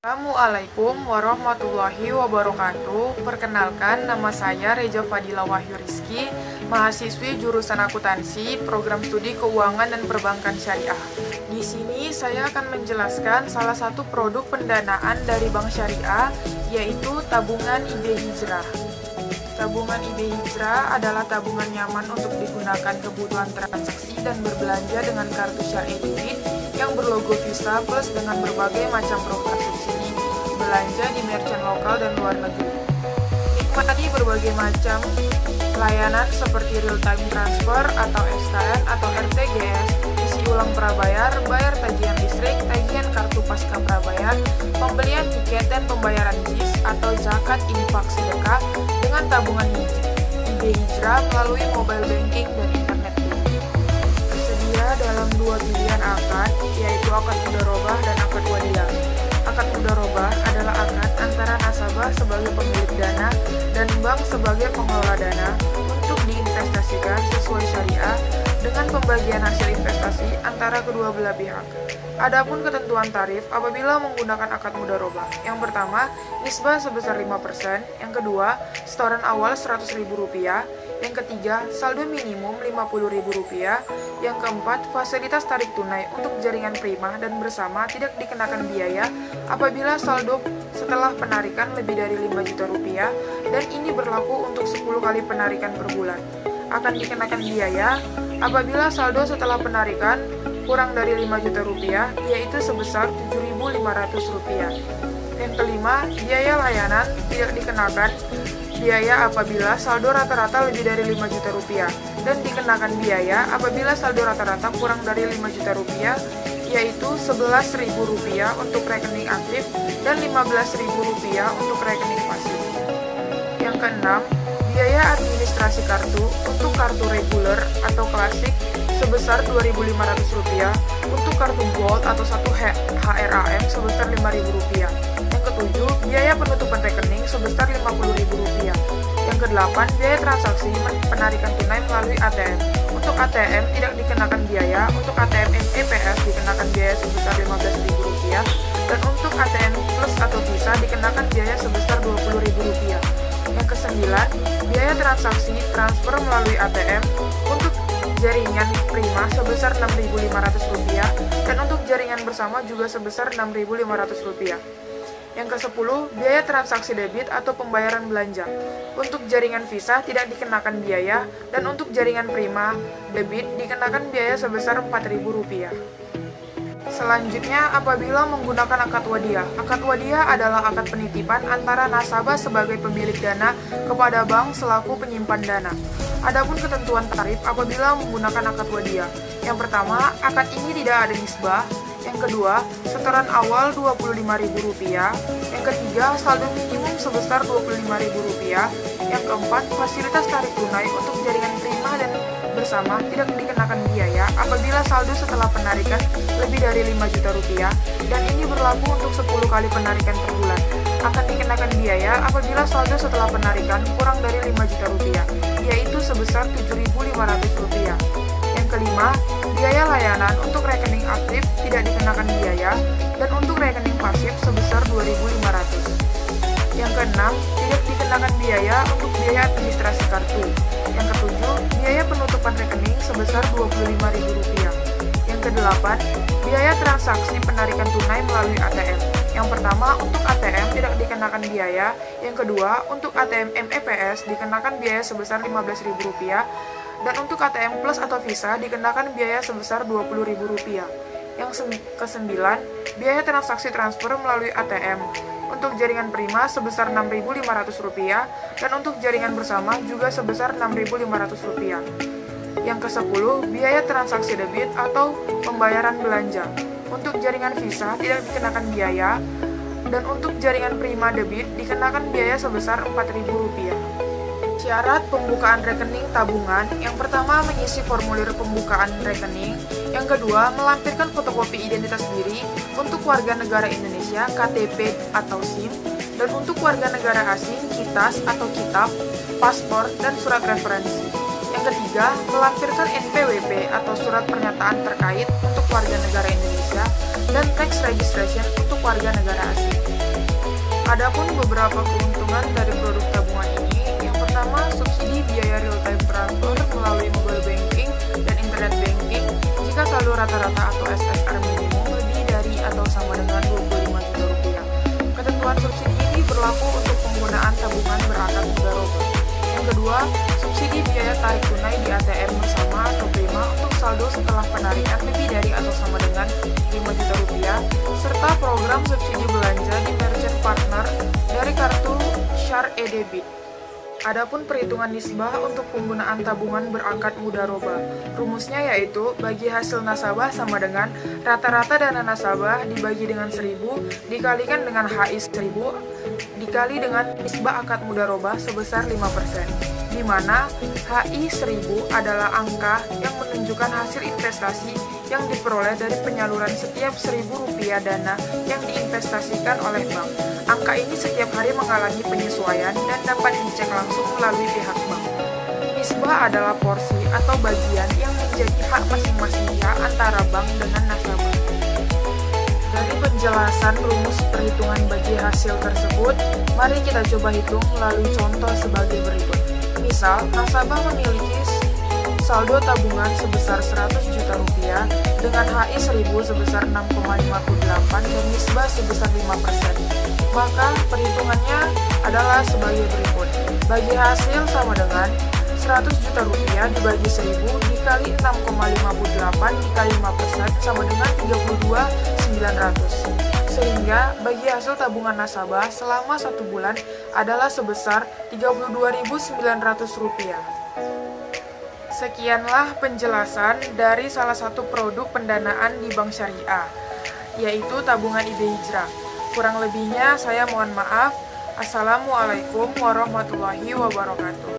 Assalamualaikum warahmatullahi wabarakatuh. Perkenalkan, nama saya Reja Fadila Wahyu Rizky, mahasiswi jurusan akuntansi, program studi keuangan dan perbankan syariah. Di sini saya akan menjelaskan salah satu produk pendanaan dari bank syariah, yaitu tabungan IB Hijrah. Tabungan IB Hijrah adalah tabungan nyaman untuk digunakan kebutuhan transaksi dan berbelanja dengan kartu syariah debit yang berlogo Visa Plus dengan berbagai macam program subsidi belanja di merchant lokal dan luar negeri. Nikmati berbagai macam layanan seperti real time transfer atau SKN atau RTGS, isi ulang prabayar, bayar tagihan listrik, tagihan kartu pasca prabayar, pembelian tiket dan pembayaran JIS atau zakat infak sedekah dengan tabungan IB Hijrah melalui mobile banking dan internet banking. Tersedia dalam dua pilihan akad, yaitu akad mudharabah dan akad wadiah. Akad mudharabah adalah akad antara nasabah sebagai pemilik dana dan bank sebagai pengelola dana untuk diinvestasikan sesuai syariah dengan pembagian hasil investasi antara kedua belah pihak. Adapun ketentuan tarif apabila menggunakan akad mudharabah. Yang pertama, nisbah sebesar 5%, yang kedua, setoran awal Rp100.000, yang ketiga, saldo minimum Rp50.000, yang keempat, fasilitas tarik tunai untuk jaringan prima dan bersama tidak dikenakan biaya apabila saldo setelah penarikan lebih dari Rp5 juta dan ini berlaku untuk 10 kali penarikan per bulan. Akan dikenakan biaya apabila saldo setelah penarikan kurang dari Rp5 juta, yaitu sebesar Rp7.500. Yang kelima, biaya layanan tidak dikenakan biaya apabila saldo rata-rata lebih dari Rp5 juta dan dikenakan biaya apabila saldo rata-rata kurang dari Rp5 juta, yaitu Rp11.000 untuk rekening aktif dan Rp15.000 untuk rekening pasif. Yang keenam, biaya administrasi kartu untuk kartu reguler atau klasik sebesar Rp2.500, untuk kartu gold atau 1 HRAM sebesar Rp5.000. Yang ketujuh, biaya penutupan rekening sebesar Rp50.000. Yang kedelapan, biaya transaksi penarikan tunai melalui ATM. Untuk ATM tidak dikenakan biaya, untuk ATM MEPS dikenakan biaya sebesar Rp15.000, dan untuk ATM Plus atau Visa dikenakan biaya sebesar Rp20.000. Yang kesembilan, biaya transaksi transfer melalui ATM untuk jaringan prima sebesar Rp6.500 dan untuk jaringan bersama juga sebesar Rp6.500. Yang ke-10, biaya transaksi debit atau pembayaran belanja. Untuk jaringan Visa tidak dikenakan biaya dan untuk jaringan prima debit dikenakan biaya sebesar Rp4.000. Selanjutnya, apabila menggunakan akad wadiah. Akad wadiah adalah akad penitipan antara nasabah sebagai pemilik dana kepada bank selaku penyimpan dana. Adapun ketentuan tarif apabila menggunakan akad wadiah. Yang pertama, akad ini tidak ada nisbah. Yang kedua, setoran awal Rp25.000. Yang ketiga, saldo minimum sebesar Rp25.000. Yang keempat, fasilitas tarik tunai untuk jaringan prima dan bersama tidak dikenakan biaya apabila saldo setelah penarikan lebih dari Rp5 juta dan ini berlaku untuk 10 kali penarikan per bulan. Akan dikenakan biaya apabila saldo setelah penarikan kurang dari Rp5 juta, yaitu sebesar Rp7.500. Yang kelima, biaya layanan untuk rekening aktif tidak dikenakan biaya dan untuk rekening pasif sebesar Rp2.500. Yang keenam, tidak dikenakan biaya untuk biaya administrasi kartu. Yang ketujuh, biaya penutupan rekening sebesar Rp25.000. Yang kedelapan, biaya transaksi penarikan tunai melalui ATM. Yang pertama, untuk ATM tidak dikenakan biaya. Yang kedua, untuk ATM MEPS dikenakan biaya sebesar Rp15.000 dan untuk ATM Plus atau Visa dikenakan biaya sebesar Rp20.000. Yang kesembilan, biaya transaksi transfer melalui ATM. Untuk jaringan prima sebesar Rp6.500 dan untuk jaringan bersama juga sebesar Rp6.500. Yang ke-10, biaya transaksi debit atau pembayaran belanja. Untuk jaringan Visa tidak dikenakan biaya dan untuk jaringan prima debit dikenakan biaya sebesar Rp4.000. Syarat pembukaan rekening tabungan. Yang pertama, mengisi formulir pembukaan rekening. Yang kedua, melampirkan fotokopi identitas diri untuk warga negara Indonesia, KTP atau SIM, dan untuk warga negara asing, KITAS atau kitab, paspor, dan surat referensi. Yang ketiga, melampirkan NPWP atau surat pernyataan terkait untuk warga negara Indonesia dan tax registration untuk warga negara asing. Adapun beberapa keuntungan dari produk tabungan ini, yang pertama subsidi biaya real time transfer melalui mobile banking dan internet banking jika saldo rata-rata atau SSR minimum lebih dari atau sama dengan 25 juta rupiah. Ketentuan subsidi ini berlaku untuk penggunaan tabungan berangkat mudharaba. Yang kedua, subsidi biaya tarik tunai di ATM bersama atau Prima untuk saldo setelah penarikan lebih dari atau sama dengan 5 juta rupiah, serta program subsidi belanja di merchant partner dari kartu Share e-debit. Adapun perhitungan nisbah untuk penggunaan tabungan berangkat mudharaba. Rumusnya yaitu bagi hasil nasabah sama dengan rata-rata dana nasabah dibagi dengan 1000 dikalikan dengan HI 1000 dikali dengan nisbah akad mudharaba sebesar 5%, di mana HI 1000 adalah angka yang menunjukkan hasil investasi yang diperoleh dari penyaluran setiap Rp1.000 dana yang diinvestasikan oleh bank. Angka ini setiap hari mengalami penyesuaian dan dapat dicek langsung melalui pihak bank. Nisbah adalah porsi atau bagian yang menjadi hak masing-masing pihak antara bank dengan nasabah. Dari penjelasan rumus perhitungan bagi hasil tersebut, mari kita coba hitung melalui contoh sebagai berikut. Misal, nasabah memiliki saldo tabungan sebesar 100 juta rupiah dengan HI 1000 sebesar 6,58 dan nisbah sebesar 5%. Maka perhitungannya adalah sebagai berikut. Bagi hasil sama dengan 100 juta rupiah dibagi 1000 dikali 6,58 dikali 5% sama dengan 32.900. Sehingga bagi hasil tabungan nasabah selama 1 bulan adalah sebesar Rp32.900. Sekianlah penjelasan dari salah satu produk pendanaan di Bank Syariah, yaitu tabungan IB Hijrah. Kurang lebihnya saya mohon maaf. Assalamualaikum warahmatullahi wabarakatuh.